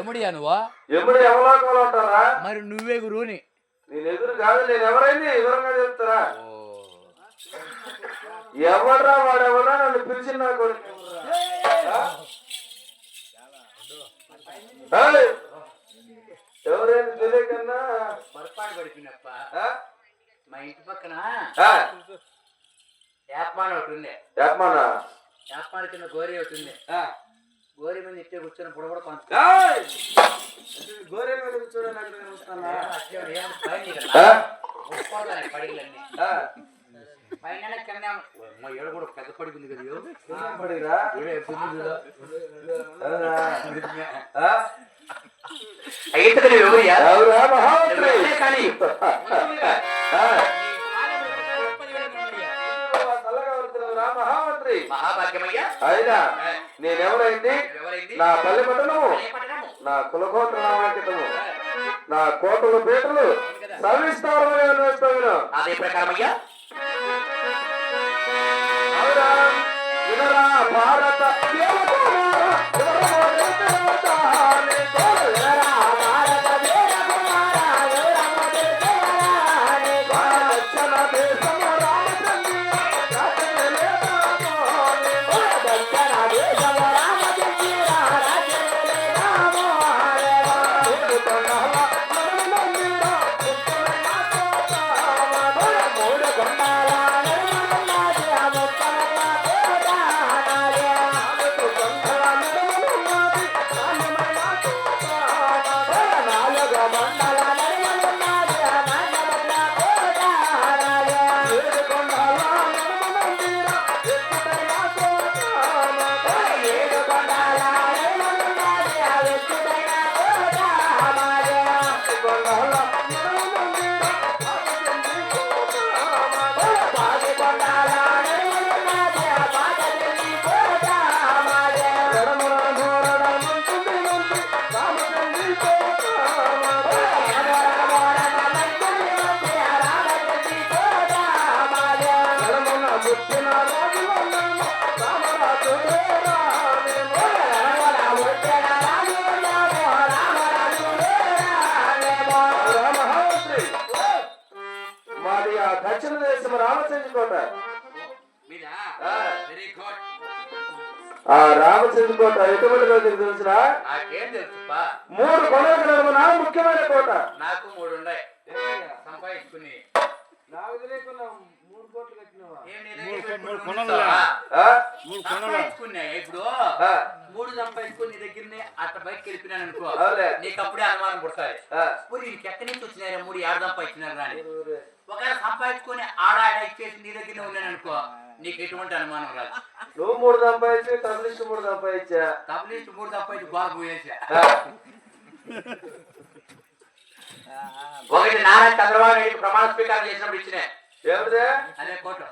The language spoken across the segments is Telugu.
ఎముడియా నువ్వు? ఎముడు ఎవలోకంలో ఉంటారా? మరి నువ్వే గురువుని. నేను ఎదురు కాదు, నేను ఎవరైంది వివరంగా చెప్తారా? ఎవడరా వాడెవరా నన్ను పిలిచిన నా కొడుకు ఎవరైనా తెలియకన్నా పొరపాటు పడిపోయినప్ప. మా ఇంటి పక్కన యాప్మాన ఒకటి ఉంది. యాప్మాన కింద గోరి ఒకటి ఉంది. గోరి మీద ఇట్టే కూర్చొని పొడవడ గోరే మీద కూర్చోని పడిగలన్నీ పైన కింద ఏడు కూడా పెద్ద పడిపోయింది కదా. పడిరా అయినా నేనెవరైంది? నా పల్లె పట్టణము, నా కులకోట నామాంకితము, నా కోటలు పీటలు సవిస్తారమైన అదే ప్రకారమయ్యా. వినరా భారత దక్షిణ దేశం రామచంద్రకోట. ఆ రామచంద్రకోట ఎటువంటి తెలిసిన? నాకేం తెలుసు? 3 కొండలకు నడుమున ముఖ్యమైన కోట. నాకు 3 ఉన్నాయి సంపాదించుకుని. నాకు తెలియకుండా 3 కోట్లు కట్టినవా? ఇప్పుడు 3 సంపాదించుకుని నీ దగ్గరనే అట్లా బయటకు వెళ్ళిపోయినాను అనుకో, నీకు అప్పుడే అనుమానం పుడతాయి. నీకు ఎక్కడి నుంచి వచ్చినారా 3 ఏడు సంపాదించినారు అని. ఒకవేళ సంపాదించుకొని ఆడ ఇచ్చేసి నీ దగ్గరనే ఉన్నాను అనుకో, నీకు ఎటువంటి అనుమానం రాదు. నువ్వు 3 సంపాదించి తబలిస్ట్ 3 సంపాదించా. తబలిస్ట్ 3 సంపాదించి బాగా పోయేసా. ఒకటి నారా చంద్రబాబు నాయుడు ప్రమాణ స్వీకారం చేసినప్పుడు ఇచ్చినా ఏమిటే అదే కోట.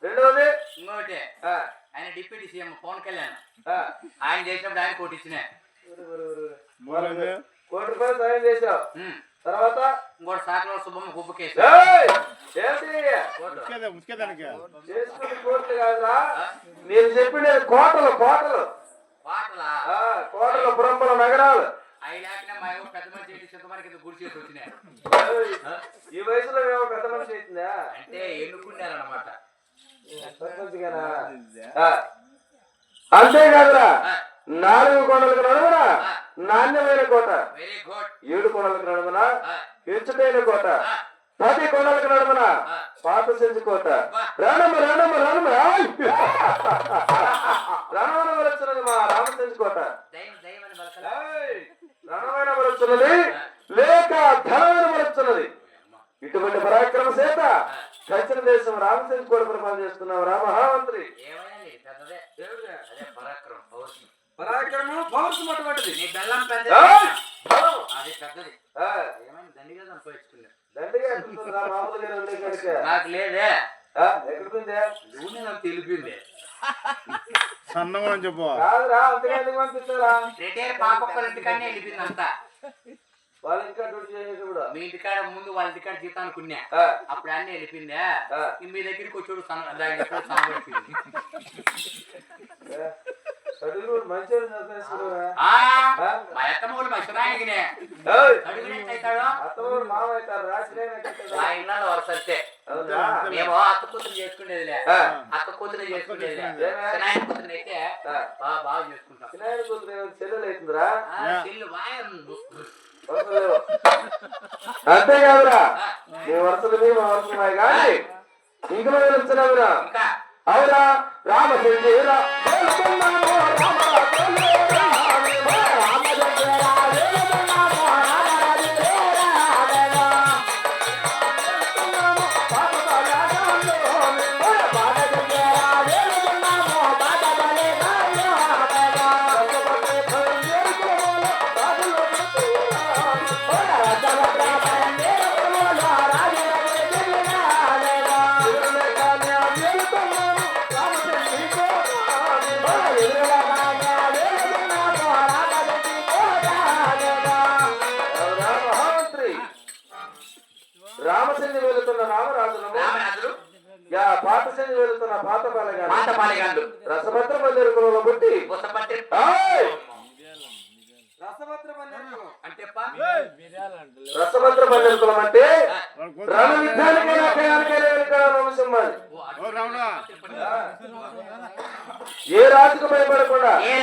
రెండవది ఇంకోటి ఆ, ఆయన డిప్యూటీ సీఎం పవన్ కళ్యాణ్ ఆ. ఆయన చేసినప్పుడు ఆయన కోటి ఇచ్చిన కోటి రూపాయలు సాయం చేశావు. తర్వాత ఇంకోటి సాకలో శుభమ్మ గుబ్బ కేసు ఏయ్! ఏంటి? చేసుకునే కోట్లు కాదురా, మీరు చెప్పినది కోటలు కోటలు పాటలా కోటలు పురంపుల నగరాలు. అవి లేకుండా మా ఏమో పెద్ద మనిషి ఏంటి చింతమని కింద గుడి చేసి వచ్చినాయి ఈ వయసులో మేము పెద్ద మనిషి అవుతుందా? అంటే ఎన్నుకున్నారన్నమాట. సర్పంచ్గానా? అంతేకాదురా, 4 కొండలకు నడుమున నాణ్యమైన కోట, వెరీ గుడ్ 7 కొండలకు నడుమున హెచ్చుటైన కోట, 10 కొండలకు నడుమున పాత సెంచు కోట. రణము రణము రణము రణమైన వరచున్నది మా రామసెంచు కోట. రణమైన వరచున్నది లేక ధనమైన వరచున్నది. ఇటువంటి పరాక్రమ చేత దక్షిణ దేశం రామసెంచు కోట పరిపాలన చేస్తున్నాం రా మహామంత్రి. పరాక్రమం పౌరుషం అటువంటిది. నీ బెల్లం పెద్ద అది పెద్దది ఏమైనా దండిగా సంపాదించుకున్నా దండిగా ఎక్కుతుందా మామూలుగా ఉండే కనుక నాకు లేదే ఎక్కడుందే నువ్వు నాకు తెలిపింది సన్నగా చెప్పు కాదురా, అంతగా ఎందుకు పంపిస్తారా? రిటైర్ పాపక్కల ఇంటికాడనే వెళ్ళిపోయింది అంతా. వాళ్ళ ఇంకా డ్యూటీ చేసేది కూడా మీ ఇంటికాడ ముందు వాళ్ళ ఇంటికాడ జీతం అనుకున్నా అప్పుడు అన్నీ వెళ్ళిపోయిందా మీ దగ్గరికి వచ్చాడు సన్నబడిపోయింది. మంచిగా మా అత్తమ్మలు మా సునాయకినే అత్తమ్మ మామ అవుతారు మా ఇళ్ళలో వరసే మేము అత్త కూతురు చేసుకునేదిలే అత్త కూతురు చేసుకునేదిలే సునాయన కూతురు అయితే బాగా చేసుకుంటాం. వినాయక కూతురు చెల్లెలు అవుతుందిరా. చెల్లు బాగా అంతేకాదురా, మీ వరుసలు మీ మా వరుసలు మాయ కానీ ఇంకలో తెలుస్తున్నావురా. ఇంకా అవురా రామ రామచంద్ర వెళుతున్న రామరాజులు పాతచంద్ర వెళుతున్న పాతపాలెగాళ్ళు రసభద్ర బందేరుకులలో పుట్టి రసభద్ర బందేరుకులం అంటే రణ యుద్ధానికైనా వంశం మాది. ఏ రాజుకు భయపడకుండా ఏ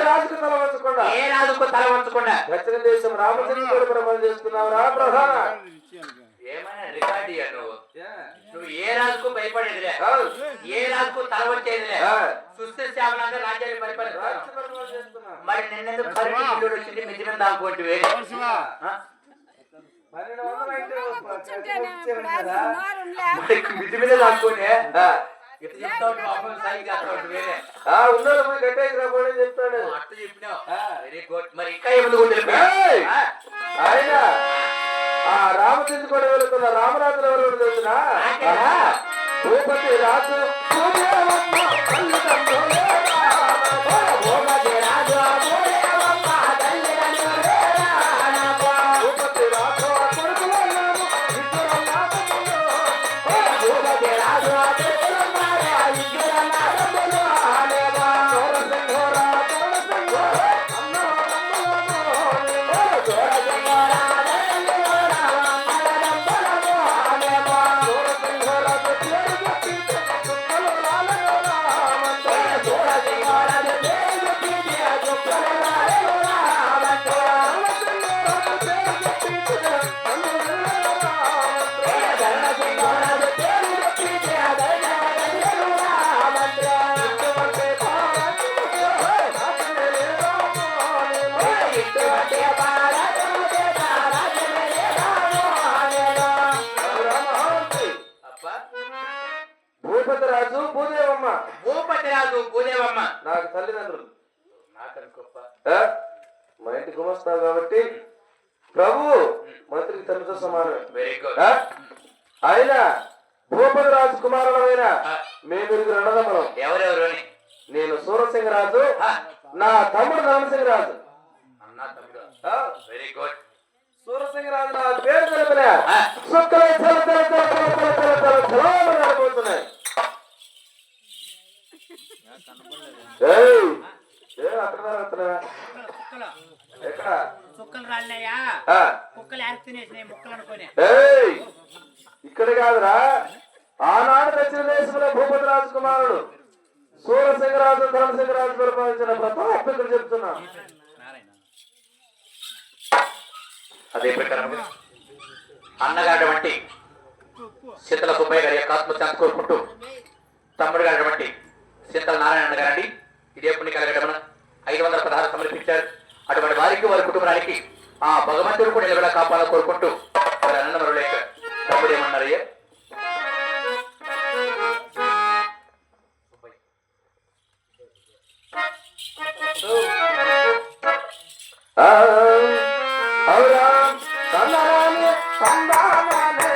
రాజుకు తల వంచకుండా దక్షిణ దేశం రామచంద్ర పరిపాలన చేస్తున్నావురా ప్రధాన. ఏమైనా రికార్డు నువ్వు ఏ రాజుకు భయపడేదిలే ఏ రాజుకు తల వచ్చేదిలే సుస్థిర శ్యామలంగా రాజ్యాన్ని పరిపాలిస్తున్నా. మరి నిన్నెందుకు కరెంట్ బిల్లు వచ్చింది మిద్ది మీద దాక్కోండి మిద్ది మీద దాక్కోని ఉన్నాడు పోయి గట్టేకి రాబోయని చెప్తాడు. అట్లా చెప్పినావు వెరీ గుడ్. మరి ఇంకా ఏముంది ఆయన ఆ రామచంద్ర కూడా వెళుతున్న రామరాజులు ఎవరు తెలుసునా? భూపతి రాజు భూపతిరాజు భూదేవమ్మ నాకు తల్లిదండ్రులు. నాకనుకోప్ప మా ఇంటి గుమస్తావు కాబట్టి ప్రభు మంత్రికి తల్లితో సమానం. Very good. ఆయన భూపతి రాజకుమారులమైన మేమిరుగురు అన్నదమ్ములం. ఎవరెవరు అని? నేను సూరసింగరాజు, నా తమ్ముడు ధనసింగరాజు. అన్నా తమ్ముడు, వెరీ గుడ్. సూరసింగరాజు నా పేరు తెలిపిన సుక్కలే చల చల చల చల చల చల చల చలామణి నడిపోతున్నాయి. ఎక్కడ చుక్కలు రాలినాయా? కుక్కలు యాక్ తినేసినాయి ముక్కలు అనుకోని. ఇక్కడ కాదురా, ఆనాడు దక్షిణ దేశంలో భూపతి రాజకుమారుడు సూరసింగరాజు ధనసింగరాజు పరిపాలించిన ప్రతాప్ ఇక్కడ చెప్తున్నా. అదే ప్రకారం అన్నగారి వంటి చింతల సుబ్బయ్య గారి యొక్క ఆత్మశాంతి కోరుకుంటూ తమ్ముడు గారి వంటి చింతల నారాయణ గారండి ఇదే పుణ్య కలగడమన 516 సమర్పించారు. అటువంటి వారికి వారి కుటుంబానికి ఆ భగవంతుడు కూడా నిలబెలా కాపాడాలని కోరుకుంటూ వారి అన్నమరులేక తమ్ముడు ఏమన్నారయ్యా?